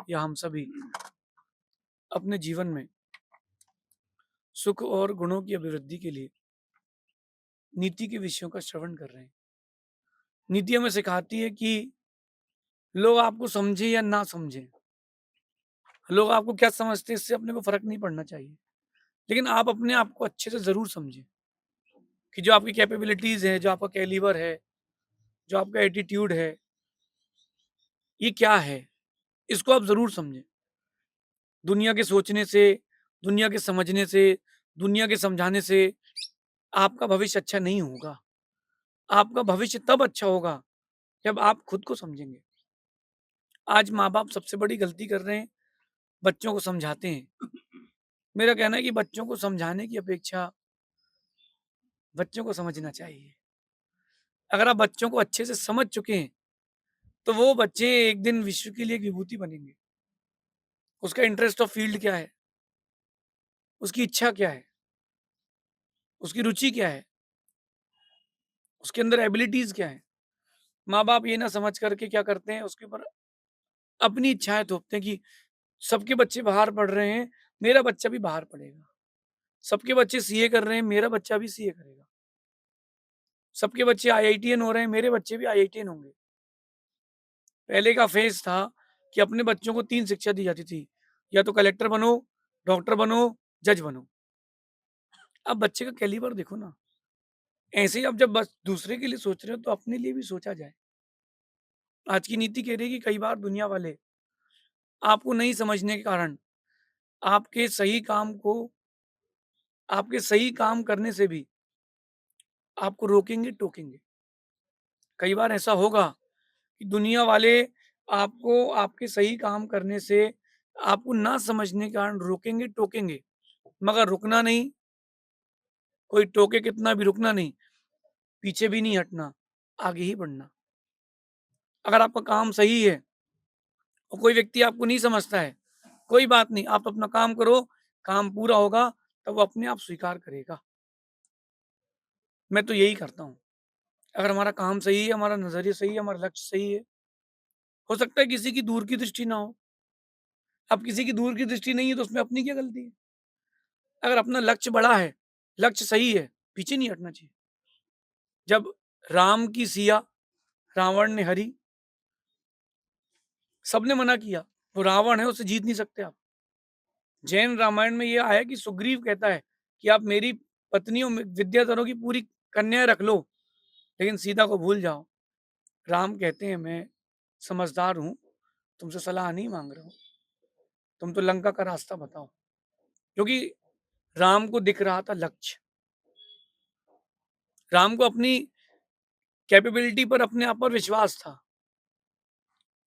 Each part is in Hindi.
या हम सभी अपने जीवन में सुख और गुणों की अभिवृद्धि के लिए नीति के विषयों का श्रवण कर रहे हैं। नीति हमें सिखाती है कि लोग आपको समझे या ना समझें, लोग आपको क्या समझते हैं इससे अपने को फ़र्क नहीं पड़ना चाहिए। लेकिन आप अपने आप को अच्छे से ज़रूर समझें कि जो आपकी कैपेबिलिटीज़ हैं, जो आपका कैलिबर है, जो आपका एटीट्यूड है, ये क्या है? इसको आप ज़रूर समझें। दुनिया के सोचने से, दुनिया के समझने से, दुनिया के समझाने से आपका भविष्य अच्छा नहीं होगा। आपका भविष्य तब अच्छा होगा जब आप खुद को समझेंगे। आज माँ-बाप सबसे बड़ी गलती कर रहे हैं, बच्चों को समझाते हैं। मेरा कहना है कि बच्चों को समझाने की अपेक्षा बच्चों को समझना चाहिए। अगर आप बच्चों को अच्छे से समझ चुके हैं, तो वो बच्चे एक दिन विश्व के लिए एक विभूति बनेंगे। उसका इंटरेस्ट ऑफ फ़ील्ड क्या है? उसकी इच्छा क्या है? उसकी रुचि क्या है? उसके अंदर एबिलिटीज़ क्या हैं? माँ-बाप ये ना समझ करके क्या करते हैं, उसके ऊपर अपनी इच्छाएँ थोपते हैं कि सबके बच्चे बाहर पढ़ रहे हैं, मेरा बच्चा भी बाहर पढ़ेगा। सबके बच्चे सीए कर रहे हैं, मेरा बच्चा भी सीए करेगा। सबके बच्चे आईआईटीएन हो रहे हैं, मेरे बच्चे भी आईआईटीएन होंगे। पहले का फ़ेज़ था कि अपने बच्चों को 3 शिक्षा दी जाती थी, या तो कलेक्टर बनो, डॉक्टर बनो, जज बनो। अब बच्चे का कैलिबर देखो ना। ऐसे ही आप जब बस दूसरे के लिए सोच रहे हो, तो अपने लिए भी सोचा जाए। आज की नीति कह रही है कि कई बार दुनिया वाले आपको नहीं समझने के कारण आपके सही काम को आपके सही काम करने से भी आपको रोकेंगे, टोकेंगे। कई बार ऐसा होगा कि दुनिया वाले आपको आपके सही काम करने से आपको ना समझने के कारण रोकेंगे, टोकेंगे, मगर रुकना नहीं, कोई टोके कितना भी रुकना नहीं, पीछे भी नहीं हटना, आगे ही बढ़ना। अगर आपका काम सही है और कोई व्यक्ति आपको नहीं समझता है, कोई बात नहीं, आप अपना काम करो, काम पूरा होगा, तब वो अपने आप स्वीकार करेगा। मैं तो यही करता हूँ। अगर हमारा काम सही है, हमारा नज़रिया सही है, हमारा लक्ष्य सही है, हो सकता है किसी की दूर की दृष्टि ना हो। अब किसी की दूर की दृष्टि नहीं है तो उसमें अपनी क्या गलती है? अगर अपना लक्ष्य बड़ा है, लक्ष्य सही है, पीछे नहीं हटना चाहिए। जब राम की सिया, रावण ने हरी, सबने मना किया, वो रावण है, उसे जीत नहीं सकते आप। जैन रामायण में ये आया कि सुग्रीव कहता है कि आप मेरी पत्नियों में विद्याधरों की पूरी कन्याएँ रख लो, लेकिन सीता को भूल जाओ। राम कहते हैं मैं समझदार हूँ, तुमसे सलाह नहीं माँग रहा हूँ, तुम तो लंका का रास्ता बताओ। क्योंकि राम को दिख रहा था लक्ष्य, राम को अपनी कैपेबिलिटी पर, अपने आप पर विश्वास था।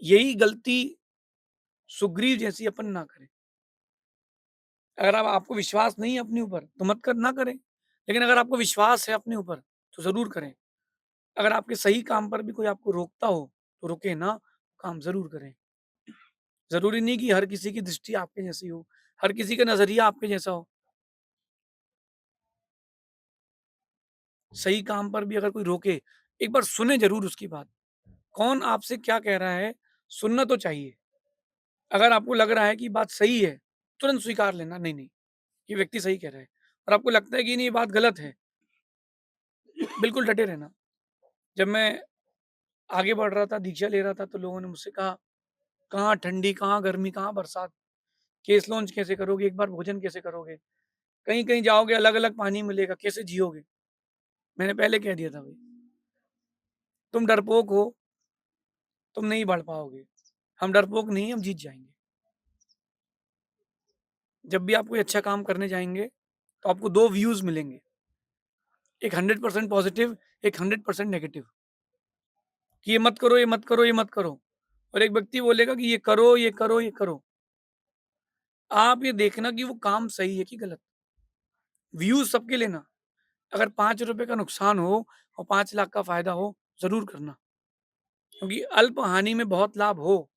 यही गलती सुग्रीव जैसी अपन ना करें। अगर आप आपको विश्वास नहीं है अपने ऊपर, तो मत कर ना करें। लेकिन अगर आपको विश्वास है अपने ऊपर, तो ज़रूर करें। अगर आपके सही काम पर भी कोई आपको रोकता हो, तो रुके ना, काम ज़रूर करें। ज़रूरी नहीं कि हर किसी की दृष्टि आपके जैसी हो, हर किसी का नज़रिया आपके जैसा हो। सही काम पर भी अगर कोई रोके, एक बार सुने ज़रूर उसकी बात। कौन आपसे क्या कह रहा है, सुनना तो चाहिए। अगर आपको लग रहा है कि बात सही है, तुरंत स्वीकार लेना, नहीं, नहीं, ये व्यक्ति सही कह रहा है। और आपको लगता है कि नहीं, ये बात गलत है, बिल्कुल डटे रहना। जब मैं आगे बढ़ रहा था, दीक्षा ले रहा था, तो लोगों ने मुझसे कहा, "कहाँ ठंडी, कहाँ गर्मी, कहाँ बरसात? केस लॉन्च कैसे करोगे? एक बार भोजन कैसे करोगे? कहीं-कहीं जाओगे, अलग-अलग पानी मिलेगा, कैसे जियोगे?" मैंने पहले कह दिया था, "भई, तुम डरपोक हो, तुम नहीं बढ़ पाओगे। हम डरपोक नहीं हैं, हम जीत जाएँगे। जब भी आप कोई अच्छा काम करने जाएँगे, तो आपको 2 व्यूज़ मिलेंगे, एक 100% पॉज़िटिव, एक 100% नेगेटिव, कि ये मत करो, ये मत करो, ये मत करो। और एक व्यक्ति बोलेगा कि ये करो, ये करो, ये करो। आप ये देखना कि वो काम सही है कि गलत। व्यूज़ सबके लेना। अगर ₹5 का नुकसान हो और 5 लाख का फ़ायदा हो, ज़रूर करना। क्योंकि अल्प हानि में बहुत लाभ हो,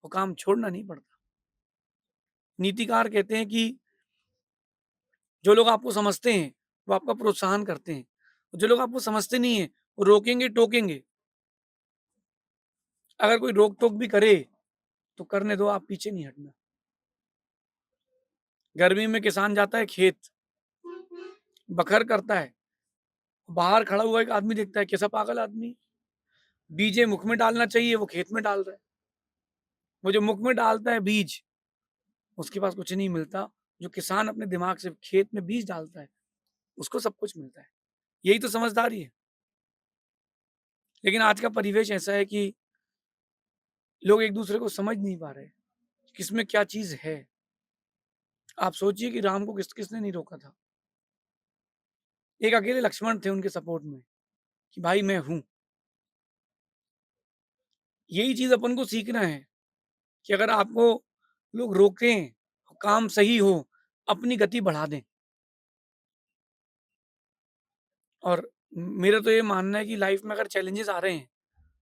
वो काम छोड़ना नहीं पड़ता। नीतिकार कहते हैं कि जो लोग आपको समझते हैं, वो आपका प्रोत्साहन करते हैं। जो लोग आपको समझते नहीं हैं, वो रोकेंगे, टोकेंगे। अगर कोई रोक-टोक भी करे, तो करने दो, आप पीछे नहीं हटना। गर्मी में किसान जाता है खेत, बखर करता है, बाहर खड़ा हुआ एक आदमी देखता है, कैसा पागल आदमी, बीजे मुख में डालना चाहिए वो खेत में डाल रहा है। वो जो मुख में डालता है बीज, उसके पास कुछ नहीं मिलता। जो किसान अपने दिमाग से खेत में बीज डालता है, उसको सब कुछ मिलता है। यही तो समझदारी है। लेकिन आज का परिवेश ऐसा है कि लोग एक दूसरे को समझ नहीं पा रहे, किसमें क्या चीज है। आप सोचिए कि राम को किसने नहीं रोका था। एक अकेले लक्ष्मण थे उनके सपोर्ट में, कि भाई मैं हूं। यही चीज अपन को सीखना है कि अगर आपको लोग रोकें, काम सही हो, अपनी गति बढ़ा दें। और मेरा तो ये मानना है कि लाइफ में अगर चैलेंजेस आ रहे हैं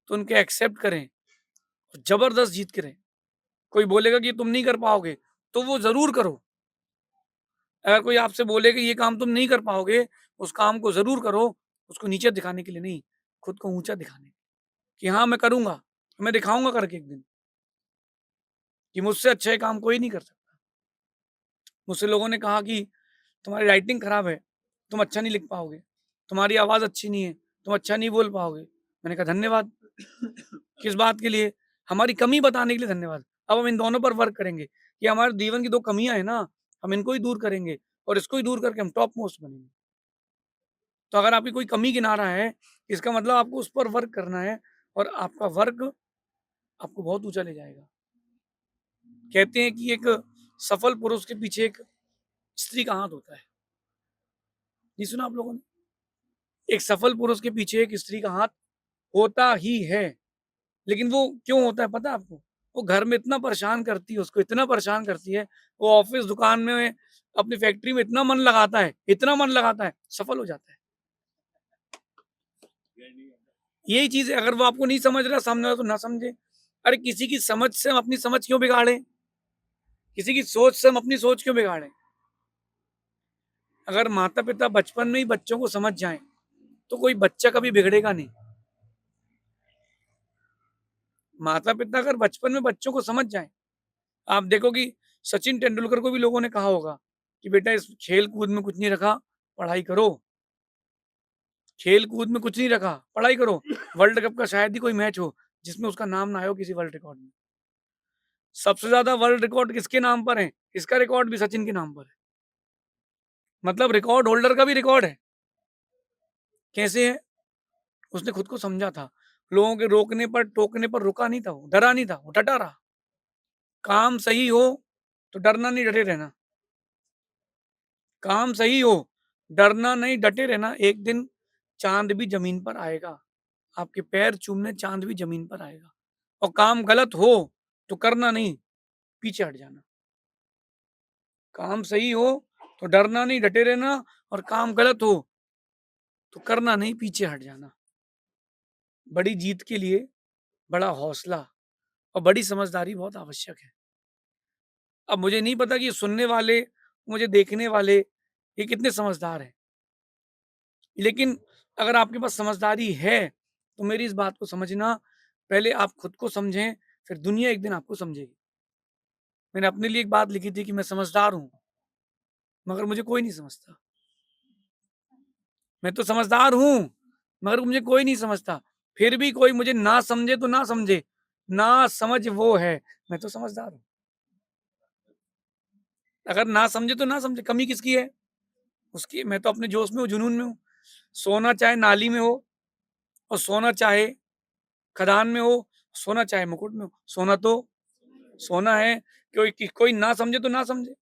तो उनके एक्सेप्ट करें और जबरदस्त जीत करें। कोई बोलेगा कि तुम नहीं कर पाओगे, तो वो जरूर करो। अगर कोई आपसे बोले कि ये काम तुम नहीं कर पाओगे, उस काम को जरूर करो। उसको नीचे दिखाने के लिए नहीं, खुद को ऊंचा दिखाने, कि हाँ मैं करूंगा, मैं दिखाऊंगा करके एक दिन कि मुझसे अच्छा ये काम कोई नहीं कर सकता। मुझसे लोगों ने कहा कि तुम्हारी राइटिंग खराब है, तुम अच्छा नहीं लिख पाओगे, तुम्हारी आवाज अच्छी नहीं है, तुम अच्छा नहीं बोल पाओगे। मैंने कहा धन्यवाद। किस बात के लिए? हमारी कमी बताने के लिए धन्यवाद। अब हम इन दोनों पर वर्क करेंगे कि हमारे जीवन की दो कमियां है ना, हम इनको ही दूर करेंगे और इसको ही दूर करके हम टॉप मोस्ट बनेंगे। तो अगर आपकी कोई कमी गिना रहा है, इसका मतलब आपको उस पर वर्क करना है, और आपका वर्क आपको बहुत ऊंचा ले जाएगा। कहते हैं कि एक सफल पुरुष के पीछे एक स्त्री का हाथ होता है। नहीं सुना आप लोगों ने? एक सफल पुरुष के पीछे एक स्त्री का हाथ होता ही है। लेकिन वो क्यों होता है पता है आपको? वो घर में इतना परेशान करती है, उसको इतना परेशान करती है। वो ऑफिस दुकान में अपनी फैक्ट्री में इतना मन लगाता है, इतना मन लगाता है, सफल हो जाता है। यही चीज है, अगर वो आपको नहीं समझ रहा सामने वाला, तो ना समझे। अरे किसी की समझ से हम अपनी समझ क्यों बिगाड़े? किसी की सोच से हम अपनी सोच क्यों बिगाड़े? अगर माता पिता बचपन में ही बच्चों को समझ जाएं, तो कोई बच्चा कभी बिगड़ेगा नहीं। माता पिता अगर बचपन में बच्चों को समझ जाएं, आप देखो कि सचिन तेंदुलकर को भी लोगों ने कहा होगा कि बेटा इस खेल कूद में कुछ नहीं रखा, पढ़ाई करो। खेल कूद में कुछ नहीं रखा, पढ़ाई करो। वर्ल्ड कप का शायद ही कोई मैच हो जिसमें उसका नाम ना आए हो किसी वर्ल्ड रिकॉर्ड में। सबसे ज्यादा वर्ल्ड रिकॉर्ड किसके नाम पर है? इसका रिकॉर्ड भी सचिन के नाम पर है। मतलब रिकॉर्ड होल्डर का भी रिकॉर्ड है। कैसे है? उसने खुद को समझा था। लोगों के रोकने पर टोकने पर रुका नहीं था, वो डरा नहीं था, वो डटा रहा। काम सही हो तो डरना नहीं, डटे रहना। काम सही हो, डरना नहीं, डटे रहना। एक दिन चांद भी जमीन पर आएगा, आपके पैर चूमने चांद भी जमीन पर आएगा। और काम गलत हो तो करना नहीं, पीछे हट जाना। काम सही हो तो डरना नहीं, डटे रहना। और काम गलत हो तो करना नहीं, पीछे हट जाना। बड़ी जीत के लिए बड़ा हौसला और बड़ी समझदारी बहुत आवश्यक है। अब मुझे नहीं पता कि सुनने वाले, मुझे देखने वाले, ये कितने समझदार हैं। लेकिन अगर आपके पास समझदारी है, तो मेरी इस बात को समझना, पहले आप खुद को समझें, फिर दुनिया एक दिन आपको समझेगी। मैंने अपने लिए एक बात लिखी थी कि मैं समझदार हूँ, मगर मुझे कोई नहीं समझता। मैं तो समझदार हूँ, मगर मुझे कोई नहीं समझता। फिर भी कोई मुझे ना समझे तो ना समझे, ना समझ वो है, मैं तो समझदार हूँ। अगर ना समझे तो ना समझे, कमी किसकी है? उसकी। मैं तो अपने जोश में हूँ, जुनून में हूँ। सोना चाहे नाली में हो, और सोना चाहे खदान में हो, सोना चाहे मुकुट में हो, सोना तो सोना है। कोई ना समझे तो ना समझे।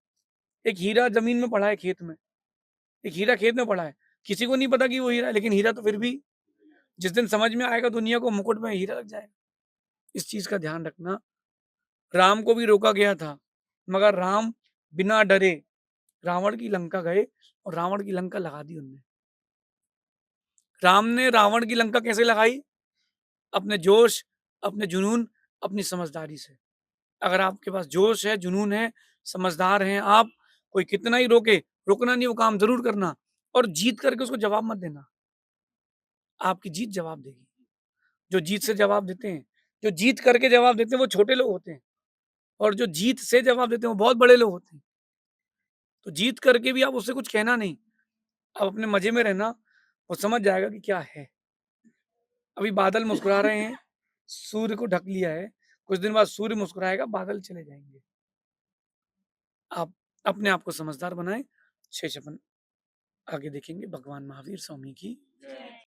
एक हीरा जमीन में पड़ा है, खेत में। एक हीरा खेत में पड़ा है, किसी को नहीं पता कि वो हीरा है, लेकिन हीरा तो फिर भी जिस दिन समझ में आएगा दुनिया को, मुकुट में हीरा लग जाएगा। इस चीज का ध्यान रखना। राम को भी रोका गया था, मगर राम बिना डरे रावण की लंका गए, और रावण की लंका लगा दी उनने। राम ने रावण की लंका कैसे लगाई? अपने जोश, अपने जुनून, अपनी समझदारी से। अगर आपके पास जोश है, जुनून है, समझदार हैं आप, कोई कितना ही रोके, रुकना नहीं, वो काम जरूर करना। और जीत करके उसको जवाब मत देना, आपकी जीत जवाब देगी। जो जीत से जवाब देते हैं, जो जीत करके जवाब देते हैं, वो छोटे लोग होते हैं। और जो जीत से जवाब देते हैं वो बहुत बड़े लोग होते हैं। तो जीत करके भी आप उससे कुछ कहना नहीं, आप अपने मज़े में रहना, वो समझ जाएगा कि क्या है। अभी बादल मुस्कुरा रहे हैं, सूर्य को ढक लिया है, कुछ दिन बाद सूर्य मुस्कुराएगा, बादल चले जाएँगे। आप अपने आप को समझदार बनाएँ, शेष अपन आगे देखेंगे। भगवान महावीर स्वामी की